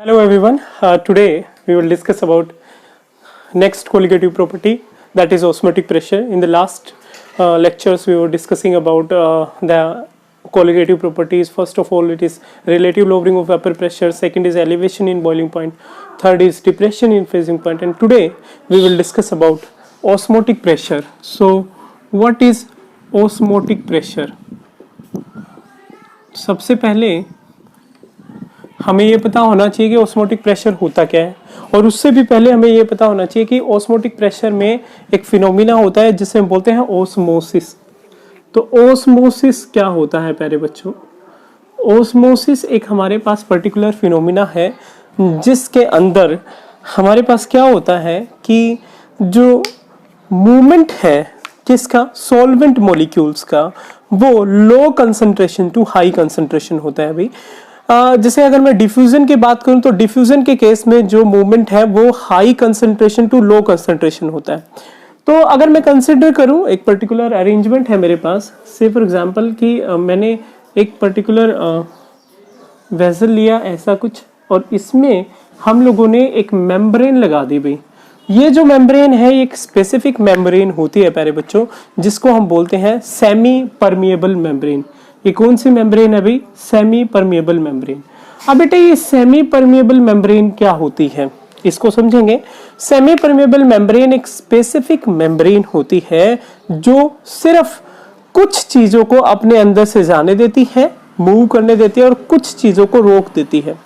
Hello everyone. Today we will discuss about next colligative property, that is osmotic pressure. In the last lectures we were discussing about the colligative properties. First of all, it is relative lowering of vapor pressure, second is elevation in boiling point, third is depression in freezing point, and today we will discuss about osmotic pressure. So what is osmotic pressure? सबसे पहले हमें ये पता होना चाहिए कि osmotic pressure होता क्या है, और उससे भी पहले हमें ये पता होना चाहिए कि ऑस्मोटिक प्रेशर में एक फिनोमिना होता है जिसे हम बोलते हैं ओस्मोसिस। तो ओस्मोसिस क्या होता है प्यारे बच्चों? ओस्मोसिस एक हमारे पास पर्टिकुलर फिनोमिना है जिसके अंदर हमारे पास क्या होता है कि जो मूवमेंट है किसका, सॉल्वेंट मॉलिक्यूल्स का, वो low concentration to high concentration होता है। भाई जैसे अगर मैं डिफ्यूजन की बात करूं तो डिफ्यूजन के केस में जो मूवमेंट है वो high concentration to low concentration होता है। तो अगर मैं कंसिडर करूं एक पर्टिकुलर अरेंजमेंट है मेरे पास, से फॉर एग्जांपल कि मैंने एक पर्टिकुलर वेसल लिया ऐसा कुछ, और इसमें हम लोगों ने एक मेम्ब्रेन लगा दी। भाई ये जो मेम्ब्रेन है एक स्पेसिफिक मेम्ब्रेन होती है प्यारे बच्चों, जिसको हम बोलते हैं सेमी परमिएबल मेम्ब्रेन। ये कौन सी मेम्ब्रेन है भाई? Semi permeable membrane. अब बेटा ये सेमी परमिएबल मेम्ब्रेन क्या होती है इसको समझेंगे। सेमी परमिएबल मेम्ब्रेन एक स्पेसिफिक मेम्ब्रेन होती है जो सिर्फ कुछ चीजों को अपने अंदर से जाने देती है, मूव करने देती है, और कुछ चीजों को रोक देती है।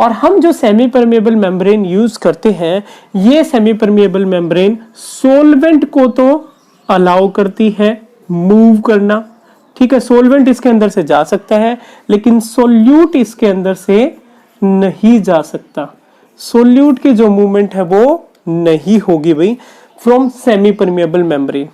और हम जो सेमी परमिएबल मेम्ब्रेन यूज करते हैं, ये सेमी परमिएबल मेम्ब्रेन सोलवेंट को तो अलाउ करती है मूव करना, ठीक है, सोलवेंट इसके अंदर से जा सकता है, लेकिन सोल्यूट इसके अंदर से नहीं जा सकता। सोल्यूट की जो मूवमेंट है वो नहीं होगी भाई फ्रॉम सेमी परमिएबल मेम्ब्रेन,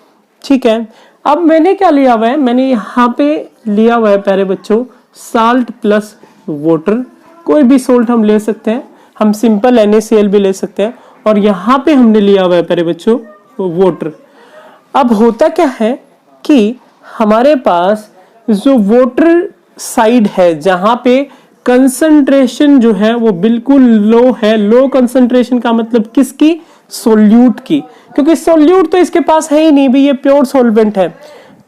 ठीक है। अब मैंने क्या लिया हुआ है? मैंने यहाँ पे लिया हुआ है प्यारे बच्चों साल्ट प्लस वाटर। कोई भी सोल्ट हम ले सकते हैं, हम सिंपल NaCl भी ले सकते हैं, और यहाँ पे हमने लिया हुआ है प्यारे बच्चों वाटर। अब होता क्या है कि हमारे पास जो वाटर साइड है जहां पे कंसंट्रेशन जो है वो बिल्कुल लो है। लो कंसंट्रेशन का मतलब किसकी? सोल्यूट की, क्योंकि सोल्यूट तो इसके पास है ही नहीं भी, ये प्योर सॉल्वेंट है।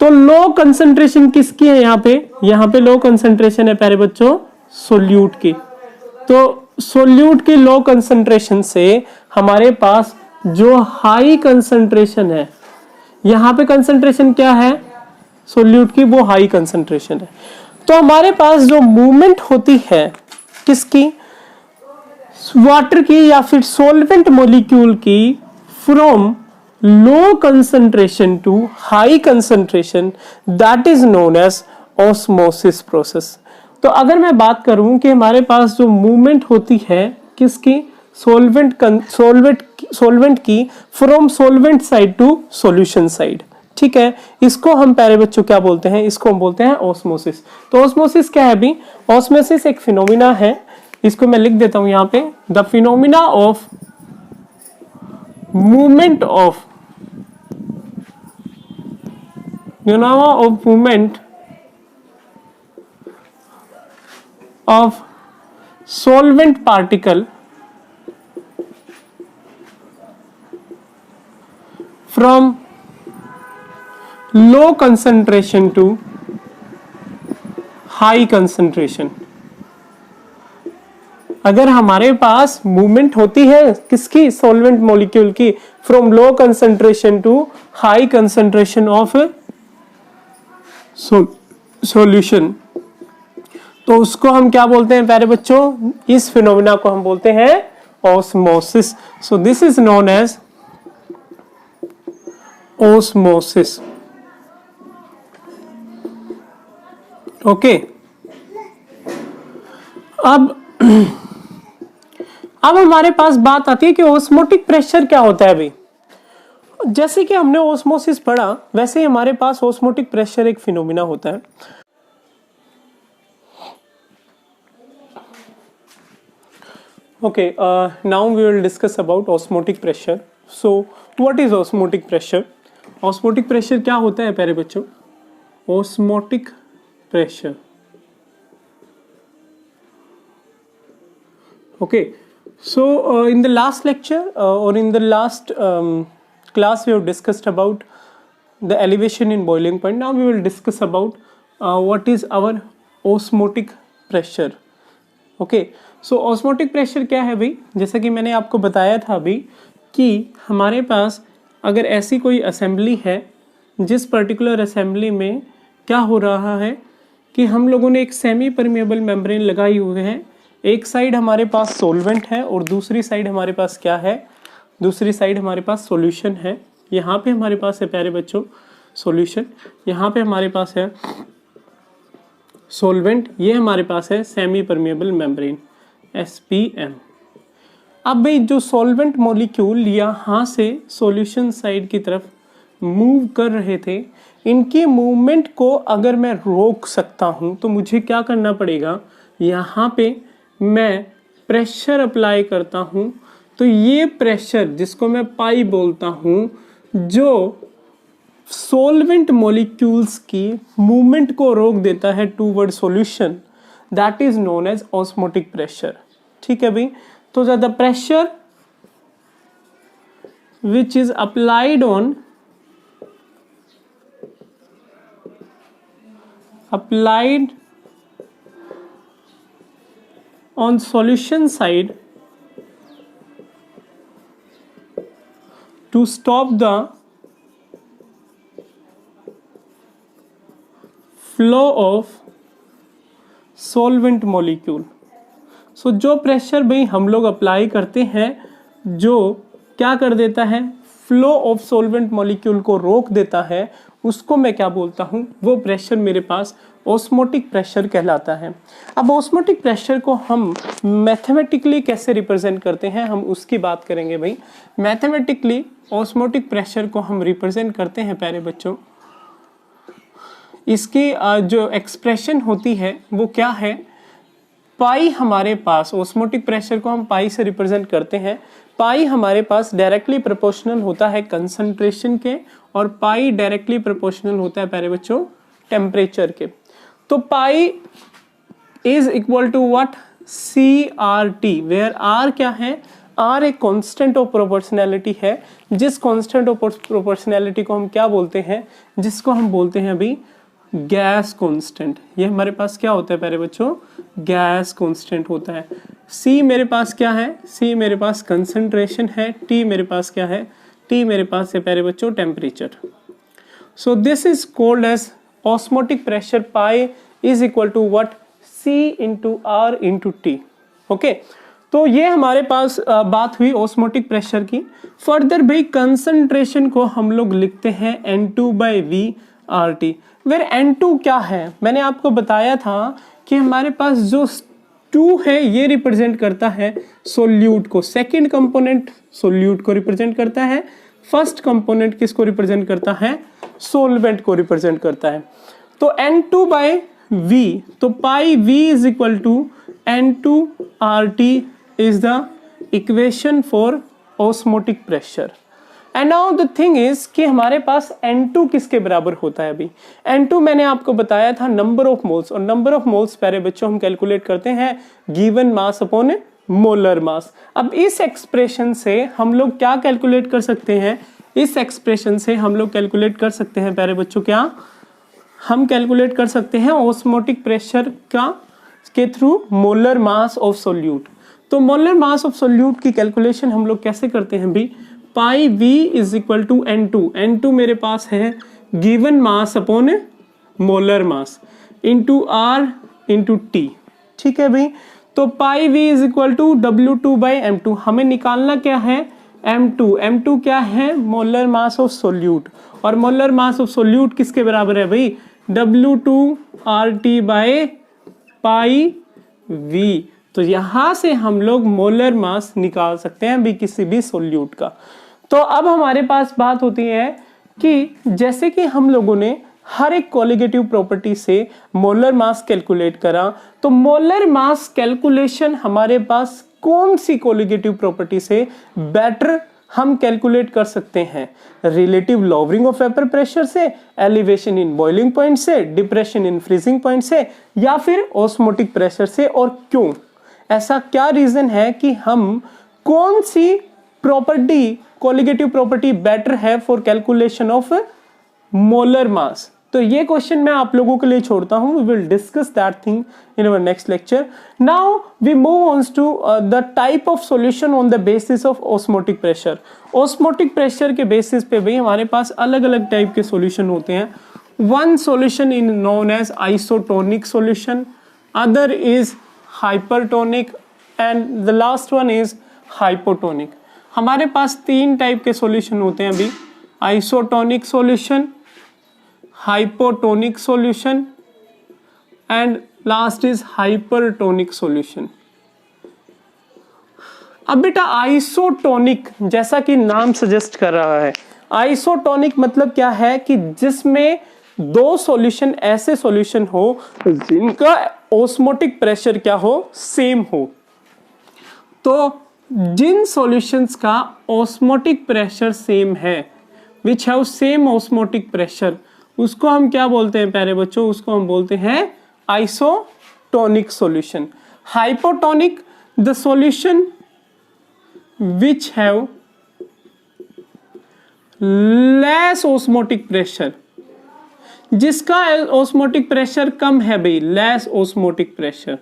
तो लो कंसंट्रेशन किसकी है यहाँ पे लो कंसंट्रेशन है प्यारे बच्चों सोल्यूट की। तो सोल्यूट की लो कंसंट्रेशन से हमारे पास जो हाई कंसंट्रेशन है, यहाँ पे कंसंट्रेशन क्या है सोल्यूट की, वो हाई कंसंट्रेशन है। तो हमारे पास जो मूवमेंट होती है किसकी? वाटर की या फिर सॉल्वेंट मॉलिक्यूल की from low concentration to high concentration, that is known as osmosis process. तो अगर मैं बात करूं कि हमारे पास जो मूवमेंट होती है किसकी? सोल्वेंट की from solvent side to solution side, ठीक है। इसको हम प्यारे बच्चों क्या बोलते हैं? इसको हम बोलते हैं ऑस्मोसिस। तो ऑस्मोसिस क्या है अभी? ऑस्मोसिस एक फिनोमिना है, इसको मैं लिख देता हूं यहां पे, the phenomena of movement of solvent particle from low concentration to high concentration। अगर हमारे पास मूवमेंट होती है किसकी? सॉल्वेंट मॉलिक्यूल की, from low concentration to high concentration of solution, तो उसको हम क्या बोलते हैं प्यारे बच्चों? इस फिनोमिना को हम बोलते हैं osmosis. So this is known as osmosis, okay. अब हमारे पास बात आती है कि ऑस्मोटिक प्रेशर क्या होता है भाई। जैसे कि हमने ऑस्मोसिस पढ़ा वैसे ही हमारे पास ऑस्मोटिक प्रेशर एक फिनोमिना होता है। Okay, now we will discuss about osmotic pressure. So, what is osmotic pressure? Osmotic pressure क्या होता है प्यारे बच्चों? Osmotic pressure Okay, so in the last lecture or in the last class we have discussed about the elevation in boiling point. Now we will discuss about what is our osmotic pressure. Okay, so osmotic pressure क्या है भाई? जैसा कि मैंने आपको बताया था अभी कि हमारे पास अगर ऐसी कोई असेंबली है जिस पर्टिकुलर असेंबली में क्या हो रहा है कि हम लोगों ने एक सेमी परमेबल मेम्ब्रेन लगाई हुई है, एक साइड हमारे पास सॉल्वेंट है और दूसरी साइड हमारे पास क्या है, दूसरी साइड हमारे पास सॉल्यूशन है। यहाँ पे हमारे पास है प्यारे बच्चों सॉल्यूशन, यहाँ पे हमारे पास है सॉल्वेंट, ये हमारे पास है सेमी परमेबल मेम्ब्रेन SPM। अब भाई जो सॉल्वेंट मॉलिक्यूल यहाँ से सॉल्यूशन साइड की तरफ मूव कर रहे थे, इनकी मूवमेंट को अगर मैं रोक सकता हूँ तो मुझे क्या करना पड़ेगा, यहाँ पे मैं प्रेशर अप्लाई करता हूँ। तो ये प्रेशर जिसको मैं पाई बोलता हूँ, जो सॉल्वेंट मॉलिक्यूल्स की मूवमेंट को रोक देता है toward solution, that is known as osmotic pressure. ठीक है भाई, तो the pressure which is applied on solution side to stop the flow of solvent molecule. So जो प्रेशर भाई हम लोग अप्लाई करते हैं जो क्या कर देता है, फ्लो ऑफ सॉल्वेंट मॉलिक्यूल को रोक देता है, उसको मैं क्या बोलता हूँ, वो प्रेशर मेरे पास ऑस्मोटिक प्रेशर कहलाता है। अब ऑस्मोटिक प्रेशर को हम मैथमेटिकली कैसे रिप्रेजेंट करते हैं, हम उसकी बात करेंगे भाई। मैथमेटिकली ऑस्मोटिक प्रेशर को हम रिप्रेजेंट करते हैं प्यारे बच्चों, इसकी जो एक्सप्रेशन होती है वो क्या है, पाई हमारे पास, ऑस्मोटिक प्रेशर को हम पाई से रिप्रेजेंट करते हैं। पाई हमारे पास डायरेक्टली प्रोपोर्शनल होता है कंसंट्रेशन के, और पाई डायरेक्टली प्रोपोर्शनल होता है प्यारे बच्चों टेम्परेचर के। तो pi is equal to what, CRT, where R क्या है, R एक कांस्टेंट ऑफ प्रोपोर्शनैलिटी है, जिस कांस्टेंट ऑफ प्रोपोर्शनैलिटी को हम क्या बोलते हैं, जिसको हम बोलते हैं अभी गैस कांस्टेंट। ये हमारे पास क्या होता है प्यारे बच्चों, गैस कांस्टेंट होता है। C मेरे पास क्या है, C मेरे पास कंसंट्रेशन है, T मेरे पास क्या है, T मेरे पास है प्यारे बच्चों temperature. So this is called as osmotic pressure, pi is equal to what, C into R into T। Okay, तो ये हमारे पास बात हुई ऑस्मोटिक प्रेशर की। फर्दर भाई कंसंट्रेशन को हम लोग लिखते हैं N2/V/RT, वेर N2 क्या है, मैंने आपको बताया था कि हमारे पास जो 2 है ये रिप्रेजेंट करता है सोल्यूट को, सेकंड कंपोनेंट सोल्यूट को रिप्रेजेंट करता है, फर्स्ट कंपोनेंट किसको रिप्रेजेंट करता है, सोलवेंट को रिप्रेजेंट करता है। तो N2/V, तो pi V is equal to N2RT is the equation for osmotic pressure. And now the thing is कि हमारे पास N2 किसके बराबर होता है अभी, N2 मैंने आपको बताया था नंबर ऑफ मोल्स, और नंबर ऑफ मोल्स प्यारे बच्चों हम कैलकुलेट करते हैं गिवन मास अपॉन मोलर मास। अब इस एक्सप्रेशन से हम लोग क्या कैलकुलेट कर सकते हैं, इस एक्सप्रेशन से हम लोग कैलकुलेट कर सकते हैं प्यारे बच्चों, क्या हम कैलकुलेट कर सकते हैं ऑस्मोटिक प्रेशर का के through molar mass of solute. तो मोलर मास ऑफ सोल्यूट की कैलकुलेशन हम लोग कैसे करते हैं भाई, pi V is equal to N2, N2 मेरे पास है given mass upon molar mass into R into T। ठीक है भाई, तो pi V is equal to W2/M2, हमें निकालना क्या है, M2, M2 क्या है, मोलर मास ऑफ सोल्यूट, और मोलर मास ऑफ सोल्यूट किसके बराबर है भाई, W2RT/पाई V। तो यहां से हम लोग मोलर मास निकाल सकते हैं भी किसी भी सोल्यूट का। तो अब हमारे पास बात होती है कि जैसे कि हम लोगों ने हर एक कोलिगेटिव प्रॉपर्टी से मोलर मास कैलकुलेट करा, तो मोलर मास कैलकुलेशन हमारे पास कौन सी कोलिगेटिव प्रॉपर्टी से बेटर हम कैलकुलेट कर सकते हैं, relative lowering of vapour pressure से, एलिवेशन इन बॉइलिंग पॉइंट से, डिप्रेशन इन फ्रीजिंग पॉइंट से, या फिर ऑस्मोटिक प्रेशर से, और क्यों। ऐसा क्या रीजन है कि हम कौन सी प्रॉपर्टी, कोलिगेटिव प्रॉपर्टी बेटर है for calculation of molar mass? तो ये क्वेश्चन मैं आप लोगों के लिए छोड़ता हूं. We will discuss that thing in our next lecture. Now we move on to the type of solution on the basis of osmotic pressure. Osmotic pressure के बेसिस पे भी हमारे पास अलग अलग टाइप के सॉल्यूशन होते हैं. One solution in known as isotonic solution, other is hypertonic and the last one is hypotonic. हमारे पास तीन टाइप के सॉल्यूशन होते हैं अभी, isotonic solution, hypotonic solution and last is hypertonic solution. अब बेटा आइसोटोनिक, जैसा कि नाम सजेस्ट कर रहा है, आइसोटोनिक मतलब क्या है कि जिसमें दो सॉल्यूशन ऐसे सॉल्यूशन हो जिनका ऑस्मोटिक प्रेशर क्या हो, सेम हो. तो जिन सॉल्यूशंस का ऑस्मोटिक प्रेशर सेम है, which have same osmotic pressure, उसको हम क्या बोलते हैं प्यारे बच्चों? उसको हम बोलते हैं isotonic solution. Hypotonic, the solution which have less osmotic pressure, जिसका ऑस्मोटिक प्रेशर कम है भाई, लेस ऑस्मोटिक प्रेशर.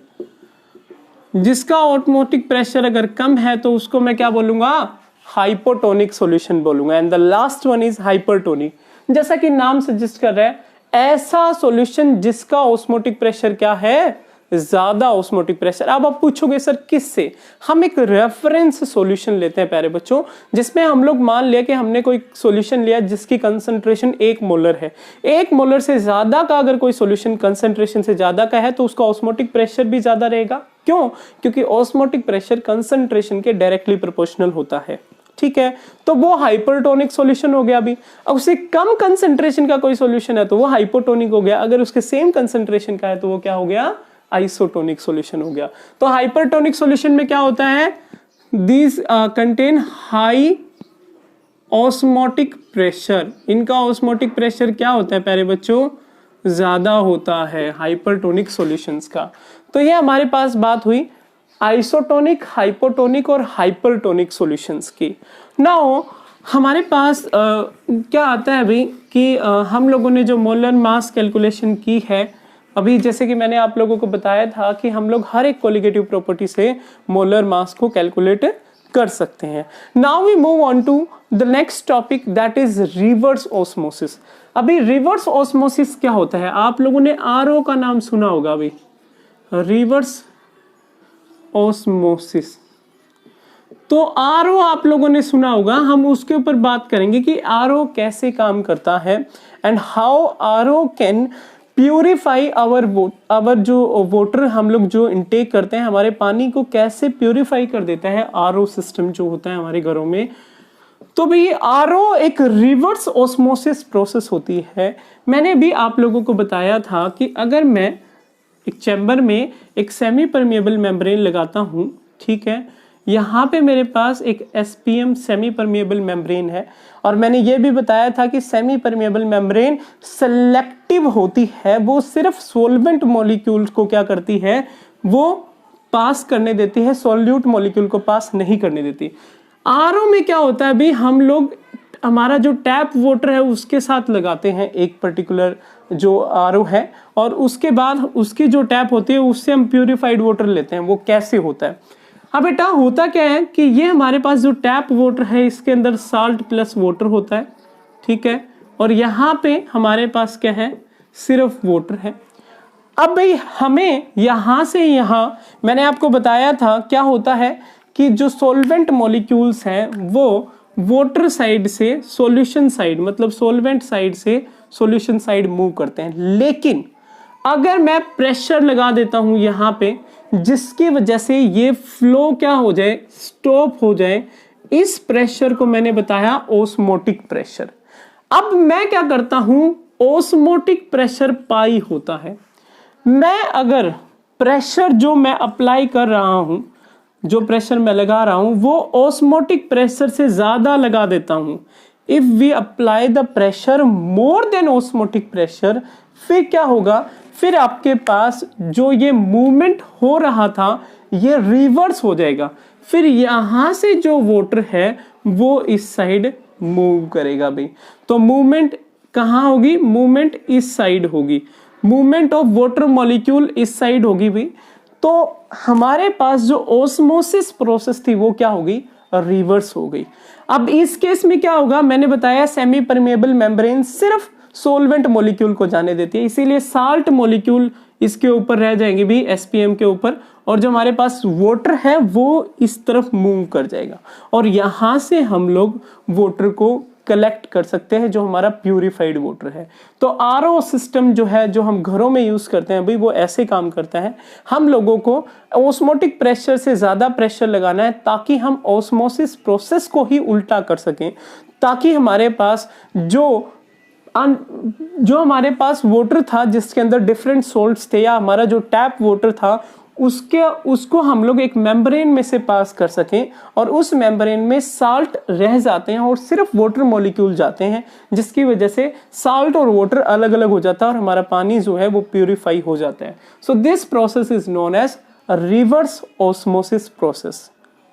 जिसका ऑस्मोटिक प्रेशर अगर कम है तो उसको मैं क्या बोलूंगा? हाइपोटोनिक सॉल्यूशन बोलूंगा. And the last one is hypertonic. जैसा कि नाम सजेस्ट कर रहा है, ऐसा सॉल्यूशन जिसका ऑस्मोटिक प्रेशर क्या है? ज्यादा ऑस्मोटिक प्रेशर. अब आप पूछोगे सर किससे? हम एक रेफरेंस सॉल्यूशन लेते हैं प्यारे बच्चों, जिसमें हम लोग मान लिया कि हमने कोई सॉल्यूशन लिया जिसकी कंसंट्रेशन 1 मोलर है. 1 मोलर से ज्यादा का अगर कोई सॉल्यूशन कंसंट्रेशन से ज्यादा का है तो उसका ऑस्मोटिक प्रेशर भी ज्यादा रहेगा. क्यों? क्योंकि ऑस्मोटिक प्रेशर कंसंट्रेशन के डायरेक्टली प्रोपोर्शनल होता है. ठीक है, तो वो हाइपरटोनिक सॉल्यूशन हो गया. अभी अब उससे कम कंसंट्रेशन का कोई सॉल्यूशन है तो वो हाइपोटोनिक हो गया. अगर उसके सेम कंसंट्रेशन का है तो वो क्या हो गया? आइसोटोनिक सॉल्यूशन हो गया. तो हाइपरटोनिक सॉल्यूशन में क्या होता है? These contain high osmotic pressure. इनका ऑस्मोटिक प्रेशर क्या होता है प्यारे बच्चों? ज्यादा होता है हाइपरटोनिक सॉल्यूशंस का. तो ये हमारे पास बात हुई आइसोटोनिक, हाइपोटोनिक और हाइपरटोनिक सॉल्यूशंस की. नाउ हमारे पास क्या आता है अभी कि हम लोगों ने जो मोलर मास कैलकुलेशन की है, अभी जैसे कि मैंने आप लोगों को बताया था कि हम लोग हर एक कोलिगेटिव प्रॉपर्टी से मोलर मास को कैलकुलेट कर सकते हैं. Now we move on to the next topic, that is reverse osmosis. अभी रिवर्स ऑस्मोसिस क्या होता है? आप लोगों ने आरओ का नाम सुना होगा. अभी रिवर्स ऑस्मोसिस, तो आरओ आप लोगों ने सुना होगा. हम उसके ऊपर बात करेंगे कि आरओ कैसे काम करता है and how RO can purify our जो वाटर हम लोग जो इनटेक करते हैं, हमारे पानी को कैसे प्यूरिफाई कर देता है आरओ सिस्टम जो होता है हमारे घरों में. तो भाई आरओ एक रिवर्स ऑस्मोसिस प्रोसेस होती है. मैंने भी आप लोगों को बताया था कि अगर मैं एक चैम्बर में एक सेमी परमिएबल मेम्ब्रेन लगाता हूँ, ठीक है, यहाँ पे मेरे पास एक एसपीएम सेमी परमिएबल मेम्ब्रेन है, और मैंने ये भी बताया था कि सेमी परमिएबल मेम्ब्रेन सेलेक्टिव होती है. वो सिर्फ सोलवेंट मॉलिक्यूल्स को क्या करती है? वो पास करने देती है, सॉल्यूट मॉलिक्यूल को पास नहीं करने देती. आरओ में क्या होता है? अभी हम लोग हमारा जो टैप वाटर है उसके साथ लगाते हैं एक पर्टिकुलर जो आरओ है, और उसके बाद उसकी जो टैप होती है उससे हम प्यूरिफाइड वाटर लेते हैं. वो कैसे होता है? अब बेटा होता क्या है कि ये हमारे पास जो टैप वाटर है इसके अंदर साल्ट प्लस वाटर होता है, ठीक है, और यहाँ पे हमारे पास क्या है? सिर्फ वाटर है. अब भाई हमें यहाँ से यहाँ, मैंने आपको बताया था क्या होता है कि जो सॉल्वेंट मॉलिक्यूल्स हैं वो वाटर साइड से सॉल्यूशन साइड, मतलब सॉल्वेंट साइड से सॉल्यूशन साइड मूव करते हैं. लेकिन अगर मैं प्रेशर लगा देता हूं यहाँ पे, जिसकी वजह से ये फ्लो क्या हो जाए? स्टॉप हो जाए. इस प्रेशर को मैंने बताया ऑस्मोटिक प्रेशर. अब मैं क्या करता हूं? ऑस्मोटिक प्रेशर पाई होता है. मैं अगर प्रेशर जो मैं अप्लाई कर रहा हूं, जो प्रेशर मैं लगा रहा हूं, वो ऑस्मोटिक प्रेशर से ज्यादा लगा देता हूं. If we apply the pressure more than osmotic pressure, फिर क्या होगा? फिर आपके पास जो ये मूवमेंट हो रहा था ये रिवर्स हो जाएगा, फिर यहां से जो वाटर है वो इस साइड मूव करेगा भाई। तो मूवमेंट कहाँ होगी, मूवमेंट इस साइड होगी, मूवमेंट ऑफ वाटर मॉलिक्यूल इस साइड होगी भाई। तो हमारे पास जो ओस्मोसिस प्रोसेस थी वो क्या होगी, रिवर्स हो गई। अब इस केस में क्या होगा, मैंने बताया सेमी परमेबल मेम्ब्रेन सिर्फ सोलवेंट मॉलिक्यूल को जाने देती है, इसीलिए साल्ट मॉलिक्यूल इसके ऊपर रह जाएंगे भी एसपीएम के ऊपर, और जो हमारे पास वाटर है वो इस तरफ मूव कर जाएगा और यहां से हम लोग वाटर को कलेक्ट कर सकते हैं जो हमारा प्यूरिफाइड वाटर है। तो आरओ सिस्टम जो है, जो हम घरों में यूज करते हैं भाई, वो ऐसे काम करता है। हम लोगों को ऑस्मोटिक प्रेशर से ज्यादा प्रेशर लगाना है ताकि हम ऑस्मोसिस प्रोसेस को ही उल्टा कर सकें, ताकि हमारे पास जो हमारे पास वाटर था जिसके अंदर डिफरेंट सॉल्ट्स थे, या हमारा जो टैप वाटर था उसको हम लोग एक मेम्ब्रेन में से पास कर सकें और उस मेम्ब्रेन में साल्ट रह जाते हैं और सिर्फ वाटर मॉलिक्यूल जाते हैं, जिसकी वजह से साल्ट और वाटर अलग अलग हो जाता है और हमारा पानी जो है वो प्यूरिफाई हो जाता है। So this process is known as reverse osmosis process.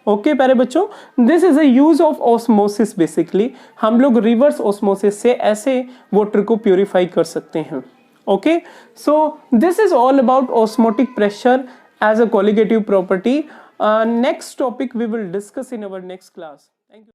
Okay प्यारे बच्चों, this is a use of osmosis. Basically हम लोग रिवर्स ऑस्मोसिस से ऐसे वाटर को प्यूरिफाई कर सकते हैं। Okay, so this is all about osmotic pressure as a colligative property. Next topic we will discuss in our next class. Thank you.